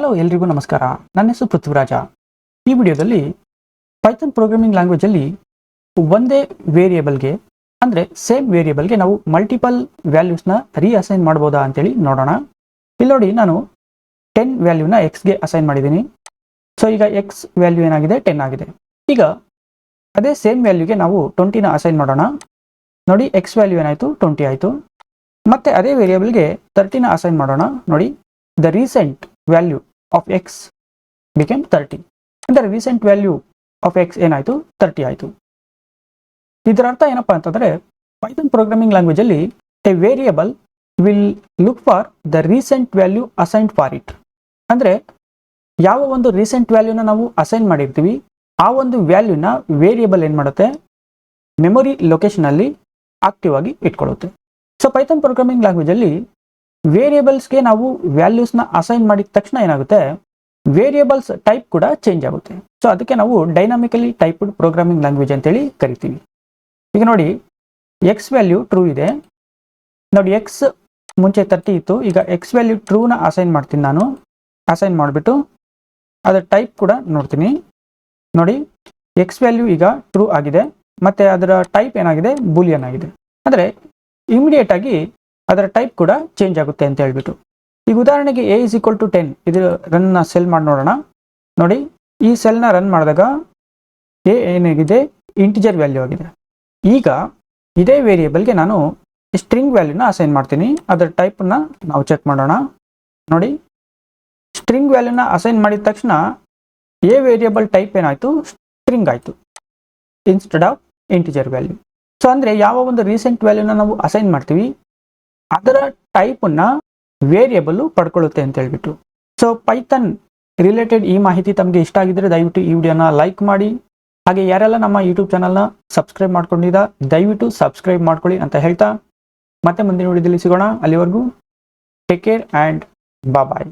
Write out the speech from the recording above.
Hello ಎಲ್ರಿಗೂ ನಮಸ್ಕಾರ. ನನ್ನ ಹೆಸರು ಪೃಥ್ವಿರಾಜ. ಈ ವಿಡಿಯೋದಲ್ಲಿ ಪೈಥಾನ್ ಪ್ರೋಗ್ರಾಮಿಂಗ್ ಲ್ಯಾಂಗ್ವೇಜಲ್ಲಿ ಒಂದೇ ವೇರಿಯೇಬಲ್ಗೆ ಅಂದರೆ ಸೇಮ್ ವೇರಿಯೇಬಲ್ಗೆ ನಾವು ಮಲ್ಟಿಪಲ್ ವ್ಯಾಲ್ಯೂಸ್ನ ರೀಅಸೈನ್ ಮಾಡ್ಬೋದಾ ಅಂತೇಳಿ ನೋಡೋಣ. ಇಲ್ಲಿ ನೋಡಿ, ನಾನು 10 ವ್ಯಾಲ್ಯೂನ ಎಕ್ಸ್ಗೆ ಅಸೈನ್ ಮಾಡಿದ್ದೀನಿ. ಸೊ ಈಗ ಎಕ್ಸ್ ವ್ಯಾಲ್ಯೂ ಏನಾಗಿದೆ, 10 ಆಗಿದೆ. ಈಗ ಅದೇ ಸೇಮ್ ವ್ಯಾಲ್ಯೂಗೆ ನಾವು 20ನ ಅಸೈನ್ ಮಾಡೋಣ. ನೋಡಿ, ಎಕ್ಸ್ ವ್ಯಾಲ್ಯೂ ಏನಾಯಿತು, 20 ಆಯಿತು. ಮತ್ತೆ ಅದೇ ವೇರಿಯೇಬಲ್ಗೆ 30ನ ಅಸೈನ್ ಮಾಡೋಣ. ನೋಡಿ, the recent value of X became 30. ಅಂದರೆ ರೀಸೆಂಟ್ ವ್ಯಾಲ್ಯೂ ಆಫ್ ಎಕ್ಸ್ ಏನಾಯಿತು, 30 ಆಯಿತು. ಇದರ ಅರ್ಥ ಏನಪ್ಪಾ ಅಂತಂದರೆ, ಪೈಥಾನ್ ಪ್ರೋಗ್ರಾಮಿಂಗ್ ಲ್ಯಾಂಗ್ವೇಜಲ್ಲಿ a variable will look for the recent value assigned for it. ಅಂದರೆ ಯಾವ ಒಂದು ರೀಸೆಂಟ್ ವ್ಯಾಲ್ಯೂನ ನಾವು ಅಸೈನ್ ಮಾಡಿರ್ತೀವಿ, ಆ ಒಂದು ವ್ಯಾಲ್ಯೂನ ವೇರಿಯೇಬಲ್ ಏನು ಮಾಡುತ್ತೆ, ಮೆಮೊರಿ ಲೊಕೇಶನಲ್ಲಿ ಆಕ್ಟಿವ್ ಆಗಿ ಇಟ್ಕೊಳ್ಳುತ್ತೆ. ಸೊ ಪೈಥಾನ್ ಪ್ರೋಗ್ರಾಮಿಂಗ್ ಲ್ಯಾಂಗ್ವೇಜಲ್ಲಿ ವೇರಿಯೇಬಲ್ಸ್ಗೆ ನಾವು ವ್ಯಾಲ್ಯೂಸ್ನ ಅಸೈನ್ ಮಾಡಿದ ತಕ್ಷಣ ಏನಾಗುತ್ತೆ, ವೇರಿಯೇಬಲ್ಸ್ ಟೈಪ್ ಕೂಡ ಚೇಂಜ್ ಆಗುತ್ತೆ. ಸೊ ಅದಕ್ಕೆ ನಾವು ಡೈನಾಮಿಕಲಿ ಟೈಪ್ಡ್ ಪ್ರೋಗ್ರಾಮಿಂಗ್ ಲ್ಯಾಂಗ್ವೇಜ್ ಅಂತೇಳಿ ಕರಿತೀವಿ. ಈಗ ನೋಡಿ, ಎಕ್ಸ್ ವ್ಯಾಲ್ಯೂ ಟ್ರೂ ಇದೆ. ನೋಡಿ, ಎಕ್ಸ್ ಮುಂಚೆ 30 ಇತ್ತು. ಈಗ ಎಕ್ಸ್ ವ್ಯಾಲ್ಯೂ ಟ್ರೂನ ಅಸೈನ್ ಮಾಡ್ತೀನಿ ನಾನು. ಅಸೈನ್ ಮಾಡಿಬಿಟ್ಟು ಅದರ ಟೈಪ್ ಕೂಡ ನೋಡ್ತೀನಿ. ನೋಡಿ, ಎಕ್ಸ್ ವ್ಯಾಲ್ಯೂ ಈಗ ಟ್ರೂ ಆಗಿದೆ, ಮತ್ತು ಅದರ ಟೈಪ್ ಏನಾಗಿದೆ, ಬೂಲಿಯನ್ ಆಗಿದೆ. ಅಂದರೆ ಇಮಿಡಿಯೇಟ್ ಆಗಿ ಅದರ ಟೈಪ್ ಕೂಡ ಚೇಂಜ್ ಆಗುತ್ತೆ ಅಂತ ಹೇಳ್ಬಿಟ್ಟು. ಈಗ ಉದಾಹರಣೆಗೆ ಎ ಇಸ್ ಈಕ್ವಲ್ ಟು 10 ಇದು ರನ್ನ ಸೆಲ್ ಮಾಡಿ ನೋಡೋಣ. ನೋಡಿ, ಈ ಸೆಲ್ನ ರನ್ ಮಾಡಿದಾಗ ಎ ಏನಾಗಿದೆ, ಇಂಟಿಜರ್ ವ್ಯಾಲ್ಯೂ ಆಗಿದೆ. ಈಗ ಇದೇ ವೇರಿಯೇಬಲ್ಗೆ ನಾನು ಸ್ಟ್ರಿಂಗ್ ವ್ಯಾಲ್ಯೂನ ಅಸೈನ್ ಮಾಡ್ತೀನಿ. ಅದರ ಟೈಪನ್ನು ನಾವು ಚೆಕ್ ಮಾಡೋಣ. ನೋಡಿ, ಸ್ಟ್ರಿಂಗ್ ವ್ಯಾಲ್ಯೂನ ಅಸೈನ್ ಮಾಡಿದ ತಕ್ಷಣ ಎ ವೇರಿಯೇಬಲ್ ಟೈಪ್ ಏನಾಯಿತು, ಸ್ಟ್ರಿಂಗ್ ಆಯಿತು instead of integer value. So ಅಂದರೆ ಯಾವ ಒಂದು ರೀಸೆಂಟ್ ವ್ಯಾಲ್ಯೂನ ನಾವು ಅಸೈನ್ ಮಾಡ್ತೀವಿ, ಅದರ ಟೈಪನ್ನು ವೇರಿಯೇಬಲ್ಲು ಪಡ್ಕೊಳ್ಳುತ್ತೆ ಅಂತ ಹೇಳ್ಬಿಟ್ಟು. ಸೊ ಪೈಥಾನ್ ರಿಲೇಟೆಡ್ ಈ ಮಾಹಿತಿ ತಮಗೆ ಇಷ್ಟ ಆಗಿದ್ದರೆ ದಯವಿಟ್ಟು ಈ ವಿಡಿಯೋನ ಲೈಕ್ ಮಾಡಿ. ಹಾಗೆ ಯಾರೆಲ್ಲ ನಮ್ಮ ಯೂಟ್ಯೂಬ್ ಚಾನಲ್ನ ಸಬ್ಸ್ಕ್ರೈಬ್ ಮಾಡ್ಕೊಂಡಿದ್ದ ದಯವಿಟ್ಟು ಸಬ್ಸ್ಕ್ರೈಬ್ ಮಾಡ್ಕೊಳ್ಳಿ ಅಂತ ಹೇಳ್ತಾ ಮತ್ತೆ ಮುಂದಿನ ವಿಡಿಯೋದಲ್ಲಿ ಸಿಗೋಣ. ಅಲ್ಲಿವರೆಗೂ ಟೇಕ್ ಕೇರ್ ಆ್ಯಂಡ್ ಬಾಯ್.